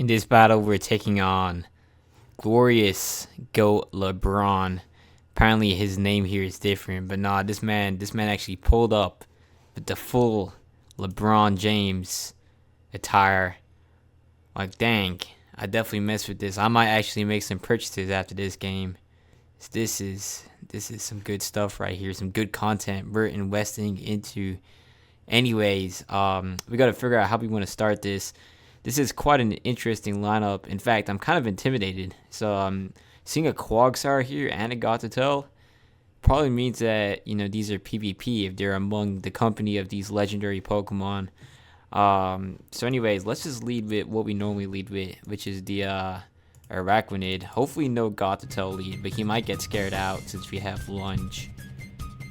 In this battle, we're taking on Glorious Goat Lebron. Apparently, his name here is different, but nah, this man actually pulled up with the full LeBron James attire. Like, dang, I definitely messed with this. I might actually make some purchases after this game. This is some good stuff right here. Some good content we're investing into. Anyways, we got to figure out how we want to start this. This is quite an interesting lineup. In fact, I'm kind of intimidated. So, seeing a Quagsire here and a Gothitelle probably means that, these are PvP if they're among the company of these legendary Pokemon. So anyways, let's just lead with what we normally lead with, which is the Araquanid. Hopefully no Gothitelle lead, but he might get scared out since we have Lunge.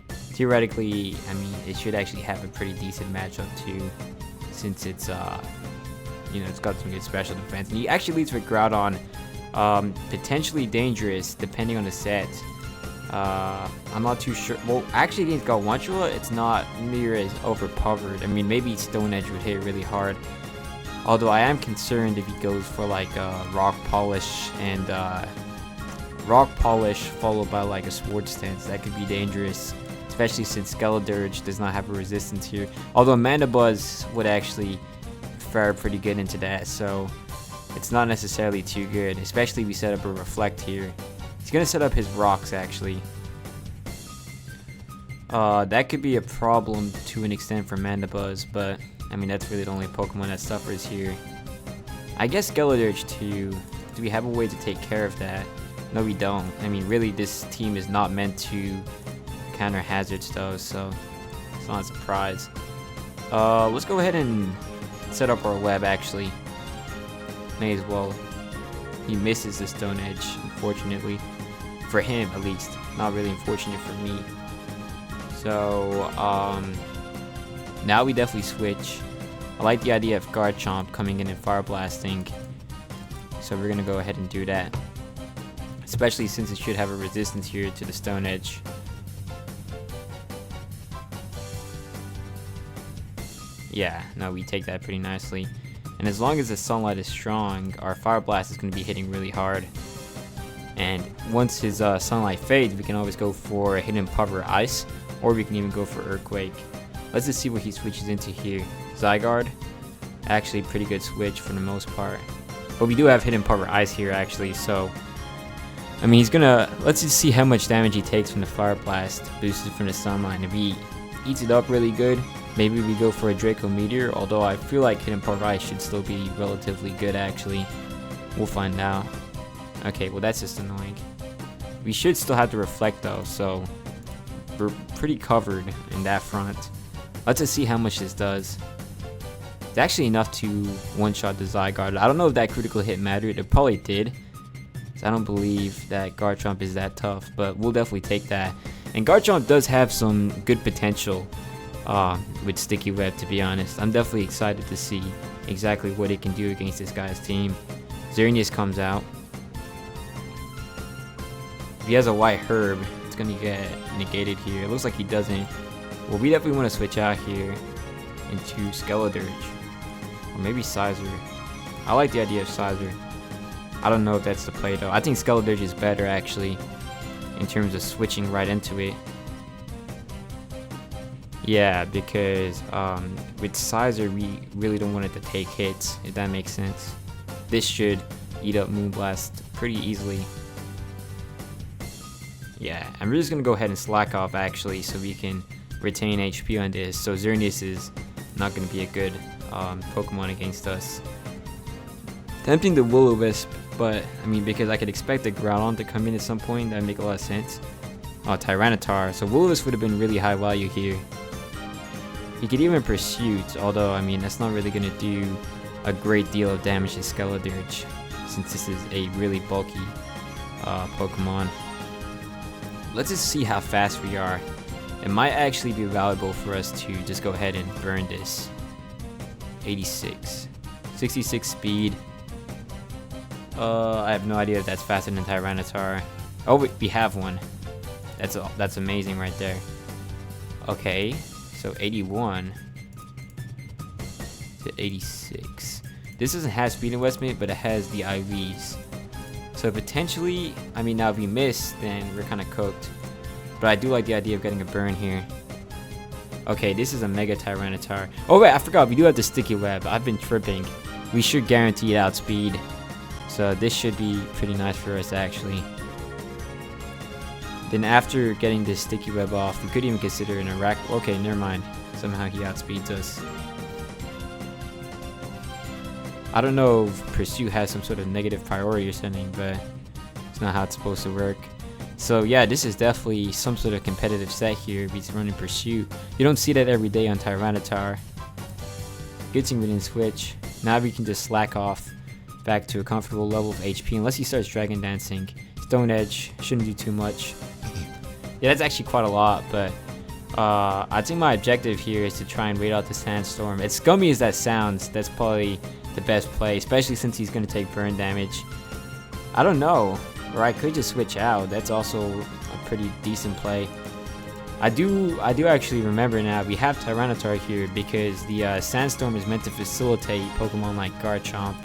Theoretically, it should actually have a pretty decent matchup too, since it's it's got some good special defense. And he actually leads with Groudon, potentially dangerous depending on the set. I'm not too sure. Well, actually against Galvantula, it's not near as overpowered. Maybe Stone Edge would hit really hard. Although I am concerned if he goes for like Rock Polish and Rock Polish followed by like a Swords Stance. That could be dangerous, especially since Skeledirge does not have a resistance here. Although Mandibuzz would actually fare pretty good into that, so it's not necessarily too good, especially if we set up a Reflect here. He's gonna set up his rocks actually. That could be a problem to an extent for Mandibuzz, but that's really the only Pokemon that suffers here. I guess Skeledirge too. Do we have a way to take care of that? No, we don't. Really, this team is not meant to counter hazards though, so it's not a surprise. Let's go ahead and set up our web actually. May as well. He misses the Stone Edge, unfortunately. For him, at least. Not really unfortunate for me. So, now we definitely switch. I like the idea of Garchomp coming in and Fire Blasting. So we're gonna go ahead and do that. Especially since it should have a resistance here to the Stone Edge. Yeah, no, we take that pretty nicely. And as long as the Sunlight is strong, our Fire Blast is going to be hitting really hard. And once his Sunlight fades, we can always go for a Hidden Power Ice, or we can even go for Earthquake. Let's just see what he switches into here. Zygarde, actually pretty good switch for the most part. But we do have Hidden Power Ice here actually, so he's gonna, let's just see how much damage he takes from the Fire Blast boosted from the Sunlight. And if he eats it up really good, maybe we go for a Draco Meteor, although I feel like Hidden Power Ice should still be relatively good actually. We'll find out. Okay, well that's just annoying. We should still have to Reflect though, so we're pretty covered in that front. Let's just see how much this does. It's actually enough to one-shot the Zygarde. I don't know if that critical hit mattered. It probably did. So I don't believe that Garchomp is that tough, but we'll definitely take that. And Garchomp does have some good potential with Sticky Web, to be honest. I'm definitely excited to see exactly what it can do against this guy's team. Xerneas comes out. If he has a White Herb, it's going to get negated here. It looks like he doesn't. Well, we definitely want to switch out here into Skeledirge. Or maybe Sizer. I like the idea of Sizer. I don't know if that's the play though. I think Skeledirge is better actually in terms of switching right into it. Yeah, because with Sizer, we really don't want it to take hits, if that makes sense. This should eat up Moonblast pretty easily. Yeah, I'm just going to go ahead and slack off actually so we can retain HP on this. So Xerneas is not going to be a good Pokemon against us. Tempting the Will-O-Wisp, but because I could expect the Groudon to come in at some point, that would make a lot of sense. Oh, Tyranitar. So Will-O-Wisp would have been really high value here. He could even Pursuit, although, that's not really going to do a great deal of damage to Skeledirge, since this is a really bulky Pokemon. Let's just see how fast we are. It might actually be valuable for us to just go ahead and burn this. 86. 66 speed. I have no idea if that's faster than Tyranitar. Oh, we have one. That's amazing right there. Okay. So 81 to 86. This doesn't have speed investment, but it has the IVs. So potentially, I mean, now if we miss, then we're kind of cooked. But I do like the idea of getting a burn here. Okay, this is a Mega Tyranitar. Oh wait, I forgot, we do have the Sticky Web. I've been tripping. We should guarantee outspeed. So this should be pretty nice for us, actually. Then after getting this Sticky Web off, we could even consider an Iraq. Okay, never mind. Somehow he outspeeds us. I don't know if Pursuit has some sort of negative priority or something, but it's not how it's supposed to work. So yeah, this is definitely some sort of competitive set here. He's running Pursuit. You don't see that every day on Tyranitar. Good thing we didn't switch. Now we can just slack off back to a comfortable level of HP unless he starts Dragon Dancing. Stone Edge shouldn't do too much. Yeah, that's actually quite a lot, but I think my objective here is to try and wait out the Sandstorm. As scummy as that sounds, that's probably the best play, especially since he's going to take burn damage. I don't know, or I could just switch out. That's also a pretty decent play. I do actually remember now, we have Tyranitar here because the Sandstorm is meant to facilitate Pokemon like Garchomp.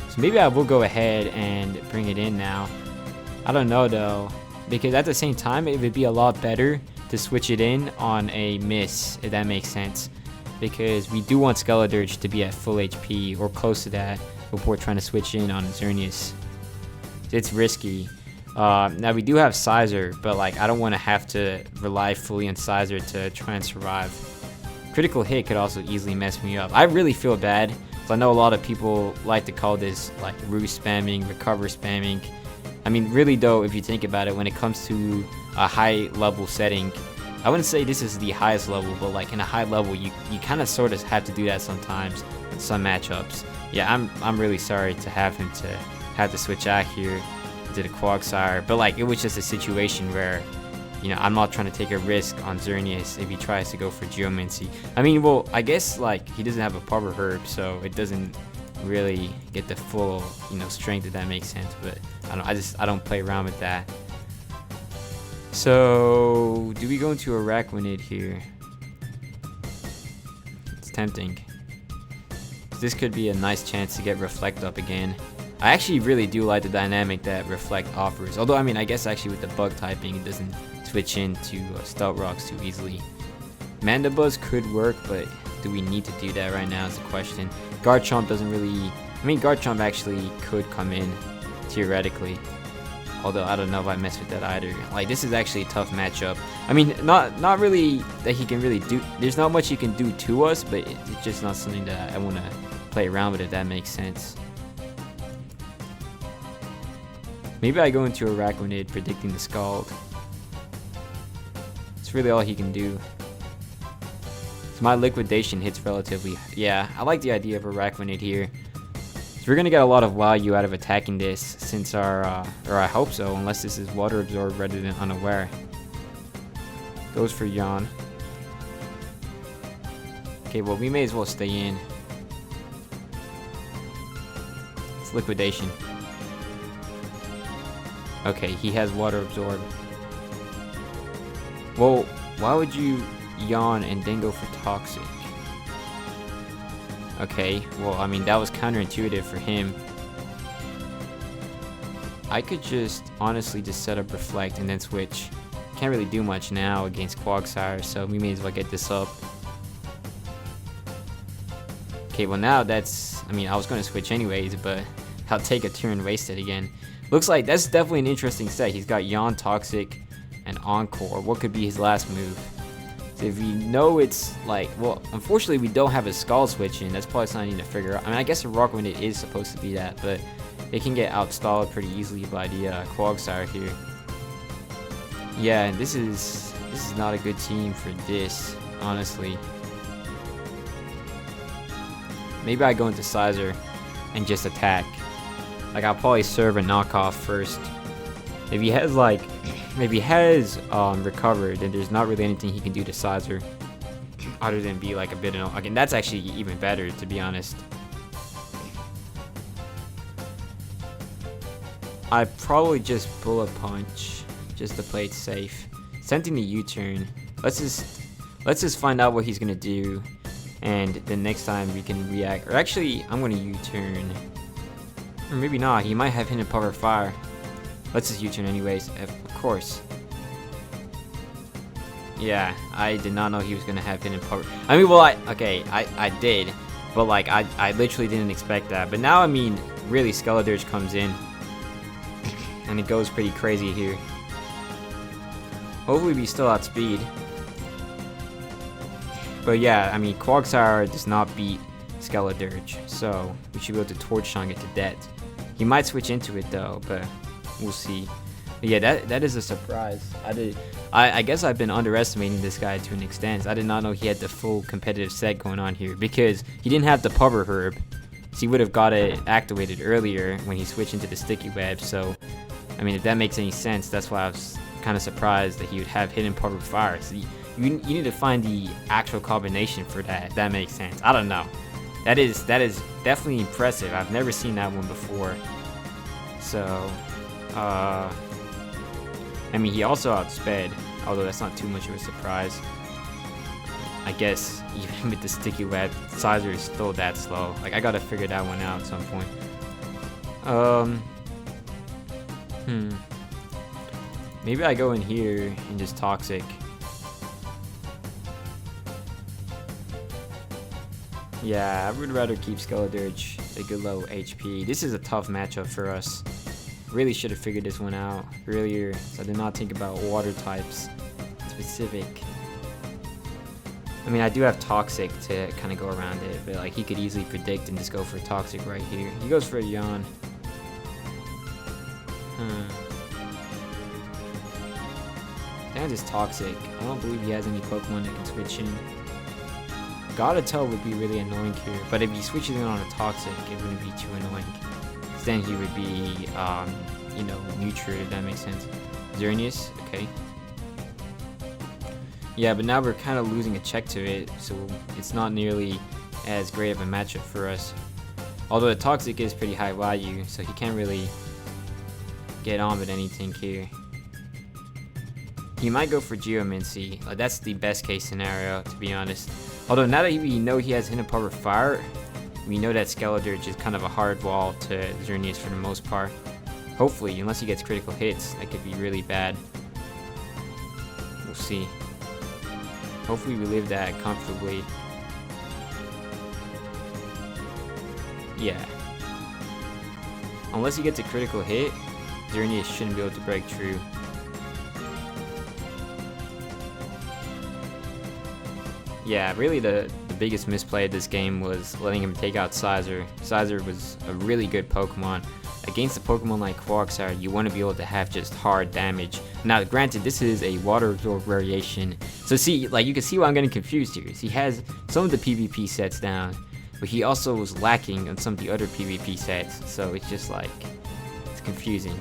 So maybe I will go ahead and bring it in now. I don't know though, because at the same time it would be a lot better to switch it in on a miss, if that makes sense. Because we do want Skeledirge to be at full HP or close to that before trying to switch in on Xerneas. It's risky. Now we do have Sizer, but like I don't want to have to rely fully on Sizer to try and survive. Critical hit could also easily mess me up. I really feel bad. So I know a lot of people like to call this like roost spamming, recover spamming. I mean, really though, if you think about it, when it comes to a high level setting, I wouldn't say this is the highest level, but like in a high level, you kind of sort of have to do that sometimes in some matchups. Yeah, I'm really sorry to have him to have to switch out here to the Quagsire, but like it was just a situation where, you know, I'm not trying to take a risk on Xerneas if he tries to go for Geomancy. I mean, well, I guess like he doesn't have a Power Herb, so it doesn't really get the full, you know, strength, if that makes sense. But I don't play around with that. So do we go into Araquanid here? It's tempting. This could be a nice chance to get Reflect up again. I actually really do like the dynamic that Reflect offers. Although, I mean, I guess actually with the bug typing, it doesn't switch into Stealth Rocks too easily. Mandibuzz could work, but do we need to do that right now is the question. Garchomp doesn't really... I mean, Garchomp actually could come in, theoretically. Although, I don't know if I mess with that either. Like, this is actually a tough matchup. I mean, not really that he can really do... There's not much he can do to us, but it's just not something that I want to play around with, if that makes sense. Maybe I go into Araquanid predicting the Scald. It's really all he can do. So my Liquidation hits relatively... Yeah, I like the idea of Araquanid here. So we're going to get a lot of value out of attacking this since our... or I hope so, unless this is Water Absorb rather than Unaware. Goes for Yawn. Okay, well, we may as well stay in. It's Liquidation. Okay, he has Water Absorb. Well, why would you Yawn and then go for Toxic? Okay, well, I mean, that was counterintuitive for him. I could just, honestly, just set up Reflect and then switch. Can't really do much now against Quagsire, so we may as well get this up. Okay, well now that's... I mean, I was going to switch anyways, but I'll take a turn wasted again. Looks like that's definitely an interesting set. He's got Yawn, Toxic, and Encore. What could be his last move? So if we know it's like... Well, unfortunately, we don't have a Skull switch in. That's probably something I need to figure out. I mean, I guess a Rockwind is supposed to be that, but it can get outstalled pretty easily by the Quagsire here. Yeah, and this is not a good team for this, honestly. Maybe I go into Sizer and just attack. Like, I'll probably serve a knockoff first. If he has, like, recovered, then there's not really anything he can do to Sizer other than be, like, a bit annoying. Again, that's actually even better, to be honest. I probably just Bullet Punch just to play it safe. Sending the U-turn. Let's just find out what he's gonna do. and then next time we can react. Or actually, I'm gonna U-turn. Or maybe not. He might have hidden power fire. Let's just U-turn anyways. Of course. Yeah, I did not know he was gonna have hidden power. I mean, well, I did, but like I literally didn't expect that. But now, I mean, really, Skeledirge comes in, and it goes pretty crazy here. Hopefully, we still outspeed. But yeah, I mean, Quagsire does not beat Skeledirge, so we should be able to Torch Tongue it to death. He might switch into it though, but we'll see. But yeah, that is a surprise. I guess I've been underestimating this guy to an extent. I did not know he had the full competitive set going on here because he didn't have the Puffer Herb. So he would have got it activated earlier when he switched into the Sticky Web. So, I mean, if that makes any sense, that's why I was kind of surprised that he would have hidden Puffer Fire. So you need to find the actual combination for that, if that makes sense. I don't know. That is definitely impressive. I've never seen that one before. So, I mean, he also outsped, although that's not too much of a surprise. I guess even with the Sticky Web, Sizer is still that slow. Like, I gotta figure that one out at some point. Maybe I go in here and just Toxic. Yeah, I would rather keep Skeledirge a good low HP. This is a tough matchup for us. Really should have figured this one out earlier, so I did not think about water types specific. I mean, I do have Toxic to kind of go around it, but like he could easily predict and just go for Toxic right here. He goes for a Yawn. That is Toxic. I don't believe he has any Pokemon that can switch in. Gotta would be really annoying here, but if he switches in on a Toxic, it wouldn't be too annoying. Then he would be, you know, neutral, if that makes sense. Xerneas, okay. Yeah, but now we're kind of losing a check to it, so it's not nearly as great of a matchup for us. Although the Toxic is pretty high value, so he can't really get on with anything here. He might go for Geomancy. That's the best case scenario, to be honest. Although now that we know he has Hidden Power Fire, we know that Skeledirge is kind of a hard wall to Xerneas for the most part. Hopefully, unless he gets critical hits, that could be really bad. We'll see. Hopefully we live that comfortably. Yeah. Unless he gets a critical hit, Xerneas shouldn't be able to break through. Yeah, really the biggest misplay of this game was letting him take out Sizer. Sizer was a really good Pokemon. Against a Pokemon like Quagsire, you want to be able to have just hard damage. Now, granted, this is a water absorb variation. So see, like, you can see why I'm getting confused here. He has some of the PvP sets down, but he also was lacking on some of the other PvP sets. So it's just like, it's confusing.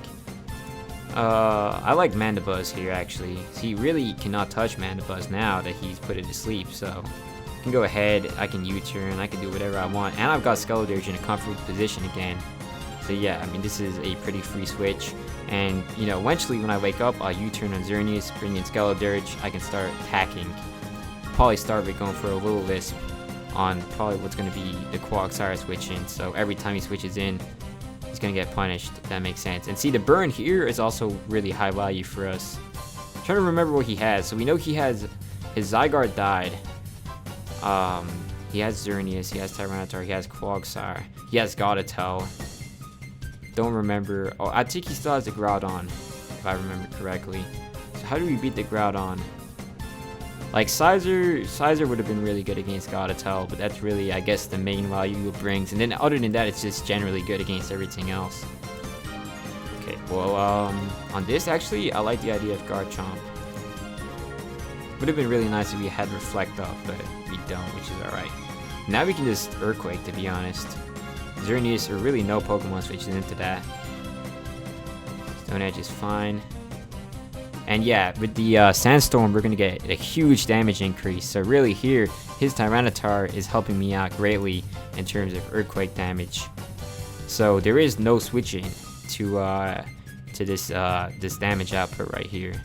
I like Mandibuzz here, actually. He really cannot touch Mandibuzz now that he's put it to sleep, so I can go ahead, I can U-turn, I can do whatever I want, and I've got Skeledirge in a comfortable position again. So yeah, I mean, this is a pretty free switch, and, you know, eventually when I wake up, I'll U-turn on Xerneas, bring in Skeledirge, I can start attacking. Probably start with going for a little Wisp on probably what's going to be the Quagsire switch in, so every time he switches in, he's gonna get punished, if that makes sense. And see, the burn here is also really high value for us. I'm trying to remember what he has. So we know he has, his Zygarde died. He has Xerneas, he has Tyranitar, he has Quagsire, he has Gottatel. Don't remember. Oh, I think he still has the Groudon, if I remember correctly. So how do we beat the Groudon? Like, Sizer would have been really good against Gottatel, but that's really, I guess, the main value it brings. And then other than that, it's just generally good against everything else. Okay, well, on this, actually, I like the idea of Garchomp. Would have been really nice if we had Reflect up, but we don't, which is alright. Now we can just Earthquake, to be honest. Xerneas, or really no Pokemon switches into that. Stone Edge is fine. And yeah, with the Sandstorm, we're going to get a huge damage increase. So really here, his Tyranitar is helping me out greatly in terms of Earthquake damage. So there is no switching to this damage output right here.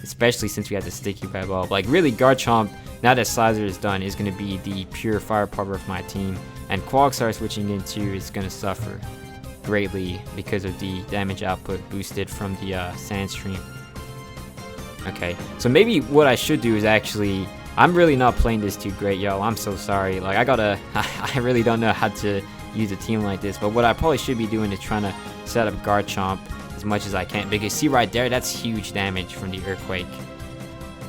especially since we had the sticky web up. Like really, Garchomp, now that Sizer is done, is going to be the pure firepower of my team, and Quagsire switching into is going to suffer greatly because of the damage output boosted from the Sandstream. Okay, so maybe what I should do is actually, I'm really not playing this too great, y'all. I'm so sorry. Like I really don't know how to use a team like this, but what I probably should be doing is trying to set up Garchomp as much as I can, because see right there, that's huge damage from the Earthquake.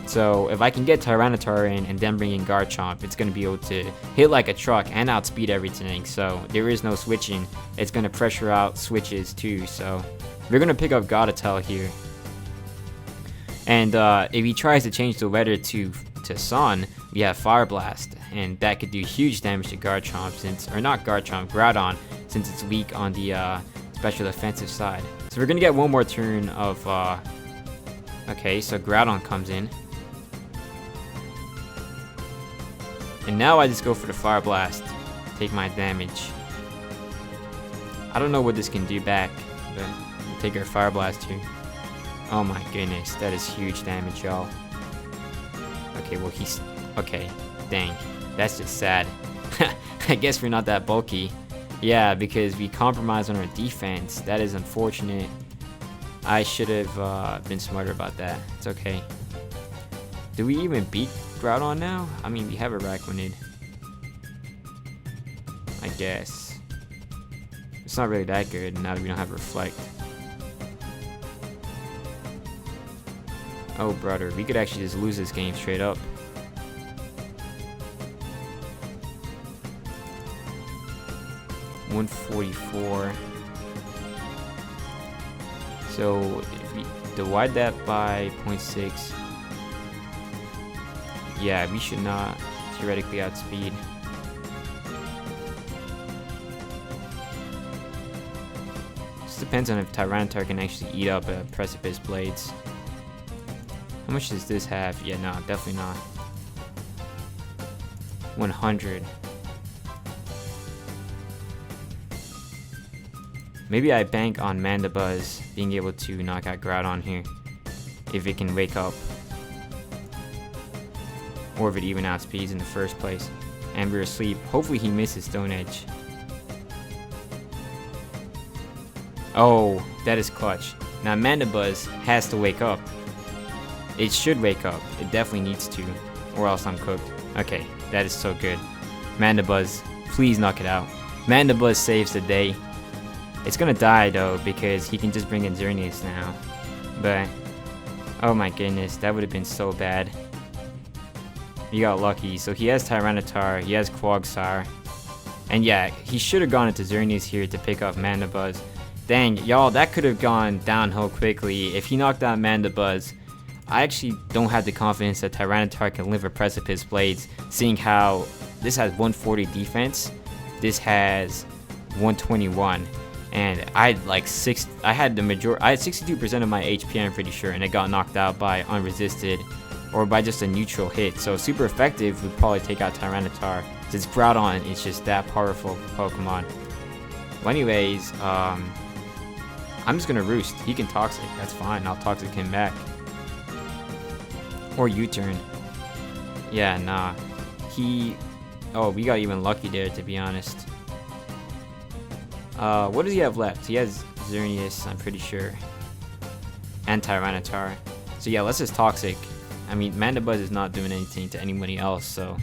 So if I can get Tyranitar in and then bring in Garchomp, it's going to be able to hit like a truck and outspeed everything. So there is no switching. It's going to pressure out switches too. So we're going to pick up Godatel here. And if he tries to change the weather to Sun, we have Fire Blast. And that could do huge damage to Garchomp, since, or not Garchomp, Groudon, since it's weak on the special defensive side. So we're going to get one more turn of... okay, so Groudon comes in. And now I just go for the Fire Blast, take my damage. I don't know what this can do back, but we'll take our Fire Blast here. Oh my goodness, that is huge damage, y'all. Okay, well he's... okay, dang. That's just sad. I guess we're not that bulky. Yeah, because we compromise on our defense. That is unfortunate. I should have been smarter about that. It's okay. Do we even beat Groudon now? I mean, we have a Araquanid. I guess. It's not really that good now that we don't have Reflect. Oh, brother. We could actually just lose this game straight up. $144. So, if we divide that by 0.6, yeah, we should not theoretically outspeed. This depends on if Tyranitar can actually eat up Precipice Blades. How much does this have? Yeah, no, definitely not. 100. Maybe I bank on Mandibuzz being able to knock out Groudon here, if it can wake up. Or if it even outspeeds in the first place. And we're asleep. Hopefully he misses Stone Edge. Oh, that is clutch. Now Mandibuzz has to wake up. It should wake up. It definitely needs to. Or else I'm cooked. Okay, that is so good. Mandibuzz, please knock it out. Mandibuzz saves the day. It's gonna die though, because he can just bring in Xerneas now. But, oh my goodness, that would have been so bad. He got lucky. So he has Tyranitar, he has Quagsire. And yeah, he should have gone into Xerneas here to pick up Mandibuzz. Dang, y'all, that could have gone downhill quickly. If he knocked out Mandibuzz, I actually don't have the confidence that Tyranitar can live with Precipice Blades, seeing how this has 140 defense, this has 121. And I had like I had 62% of my HP, I'm pretty sure, and it got knocked out by unresisted or by just a neutral hit. So super effective would probably take out Tyranitar, since Groudon is just that powerful Pokemon. Well, anyways, I'm just gonna Roost. He can Toxic, that's fine. I'll Toxic him back. Or U-turn. Yeah, nah. Oh, we got even lucky there, to be honest. What does he have left? He has Xerneas, I'm pretty sure. And Tyranitar. So yeah, let's just Toxic. I mean, Mandibuzz is not doing anything to anybody else, so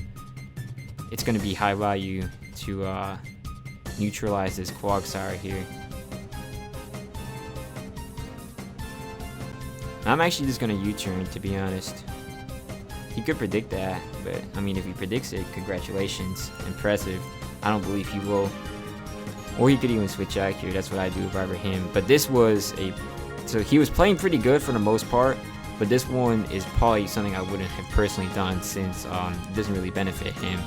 it's gonna be high value to neutralize this Quagsire here. I'm actually just gonna U-turn, to be honest. He could predict that, but I mean, if he predicts it, congratulations, impressive. I don't believe he will. Or he could even switch out here. That's what I do if I were him. But this was so he was playing pretty good for the most part, but this one is probably something I wouldn't have personally done, since it doesn't really benefit him.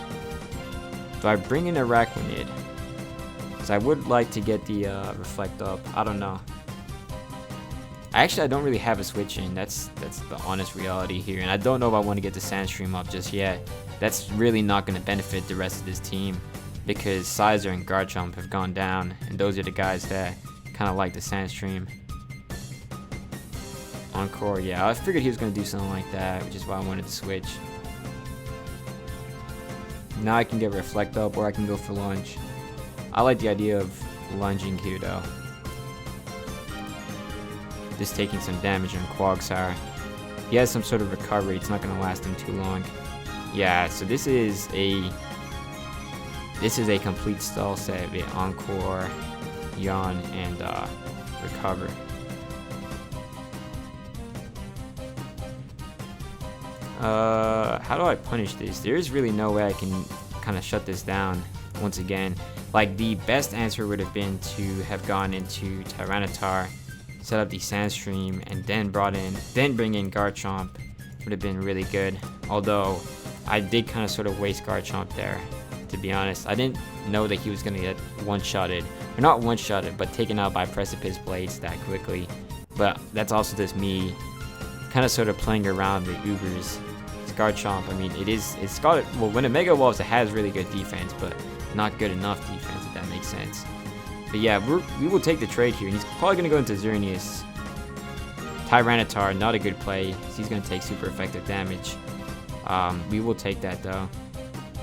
Do I bring in a Araquanid? Because I would like to get the Reflect up. I don't know. I don't really have a switch in. That's the honest reality here. And I don't know if I want to get the Sandstream up just yet. That's really not going to benefit the rest of this team, because Sizer and Garchomp have gone down, and those are the guys that kind of like the Sandstream. Encore, yeah, I figured he was going to do something like that, which is why I wanted to switch. Now I can get Reflect Up, or I can go for Lunge. I like the idea of lunging here, though. Just taking some damage on Quagsire. He has some sort of recovery, it's not going to last him too long. Yeah, so this is a complete stall set with Encore, Yawn, and Recover. How do I punish this? There's really no way I can kind of shut this down once again. Like, the best answer would have been to have gone into Tyranitar, set up the Sandstream, and then bring in Garchomp. Would have been really good. Although, I did kind of sort of waste Garchomp there, to be honest. I didn't know that he was going to get one-shotted. Or not one-shotted, but taken out by Precipice Blades that quickly. But that's also just me kind of sort of playing around with Ubers. Garchomp, I mean, it's got, well, when it Mega Evolves, it has really good defense, but not good enough defense, if that makes sense. But yeah, we will take the trade here, and he's probably going to go into Xerneas. Tyranitar, not a good play. He's going to take super effective damage. We will take that, though.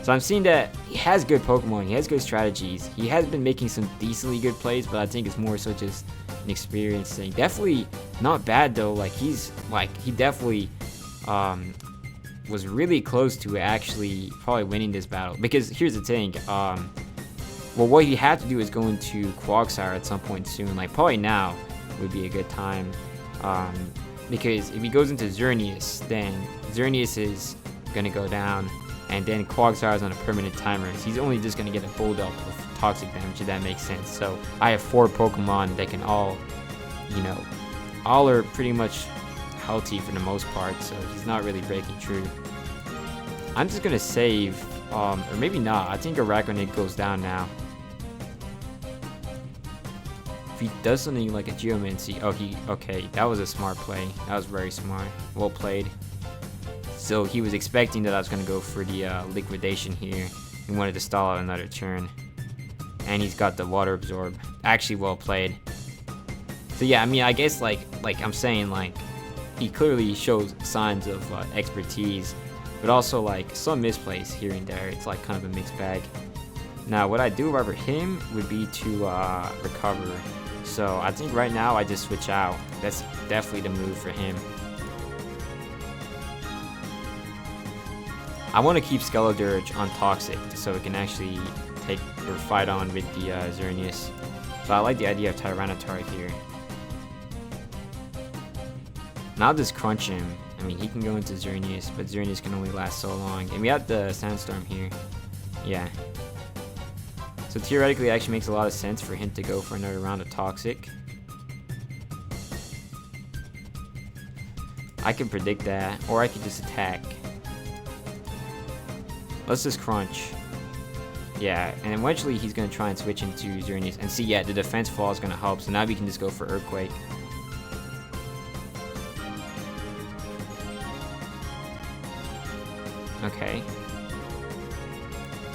So I'm seeing that he has good Pokemon, he has good strategies. He has been making some decently good plays, but I think it's more so just an experience thing. Definitely not bad, though. Like, he definitely was really close to actually probably winning this battle, because here's the thing, well, what he had to do is go into Quagsire at some point soon, like probably now would be a good time, because if he goes into Xerneas, then Xerneas is gonna go down, and then Quagsire is on a permanent timer, so he's only just gonna get a build-up of toxic damage, if that makes sense. So I have 4 Pokemon that can all, you know, all are pretty much healthy for the most part, so he's not really breaking through. I'm just gonna save, or maybe not. I think Araquanid goes down now. If he does something like a Geomancy, okay, that was a smart play. That was very smart. Well played. So he was expecting that I was gonna go for the Liquidation here. He wanted to stall out another turn, and he's got the Water Absorb. Actually, well played. So yeah, I mean, I guess like I'm saying, like, he clearly shows signs of expertise, but also like some misplays here and there. It's like kind of a mixed bag. Now, what I do over him would be to recover. So I think right now I just switch out. That's definitely the move for him. I want to keep Skeledirge on Toxic so it can actually take or fight on with the Xerneas. So I like the idea of Tyranitar here. And I'll just crunch him. I mean, he can go into Xerneas, but Xerneas can only last so long. And we have the Sandstorm here. Yeah. So theoretically, it actually makes a lot of sense for him to go for another round of Toxic. I can predict that, or I could just attack. Let's just crunch. Yeah, and eventually he's going to try and switch into Xerneas. And see, yeah, the defense fall is going to help, so now we can just go for Earthquake. Okay.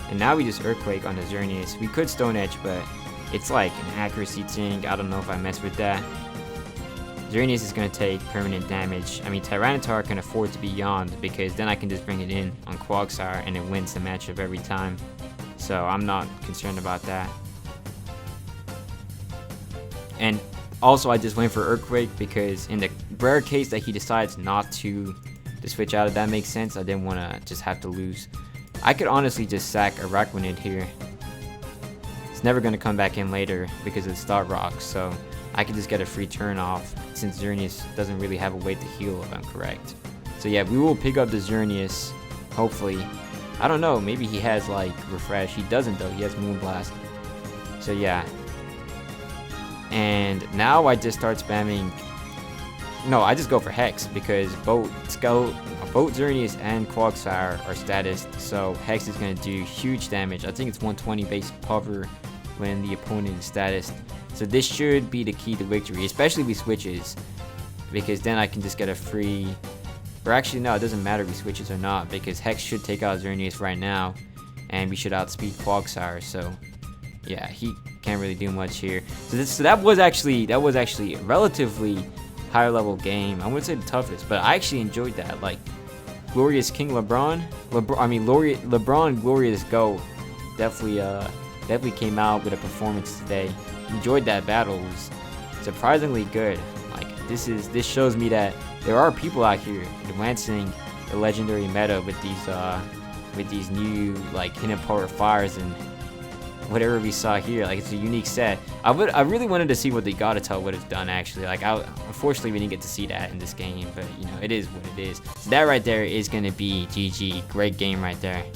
And now we just Earthquake on the Xerneas. We could Stone Edge, but it's like an accuracy thing. I don't know if I mess with that. Xerneas is going to take permanent damage. I mean, Tyranitar can afford to be yawned, because then I can just bring it in on Quagsire and it wins the matchup every time. So I'm not concerned about that. And also, I just went for Earthquake because in the rare case that he decides not to switch out, if that makes sense, I didn't want to just have to lose. I could honestly just sack Araquanid here. It's never going to come back in later because of the Star Rock, so I could just get a free turn off since Xerneas doesn't really have a way to heal, if I'm correct. So yeah, we will pick up the Xerneas, hopefully. I don't know, maybe he has like Refresh. He doesn't though, he has Moonblast. So yeah. And now I just start spamming. No, I just go for Hex because both Xerneas and Quagsire are status, so Hex is going to do huge damage. I think it's 120 base cover when the opponent is status. So this should be the key to victory, especially with switches, because then I can just get a free, or actually no, it doesn't matter if he switches or not, because Hex should take out Xerneas right now, and we should outspeed Quagsire, so yeah, he can't really do much here. So that was actually relatively higher level game. I wouldn't say the toughest, but I actually enjoyed that. Like Glorious King LeBron, LeBron Glorious Go definitely came out with a performance today. Enjoyed that battle. It was surprisingly good. Like this shows me that there are people out here advancing the legendary meta with these new like hidden power fires and whatever we saw here. Like it's a unique set. I really wanted to see what the Godatel would have done actually. Like unfortunately we didn't get to see that in this game, but you know, it is what it is. So that right there is gonna be GG. Great game right there.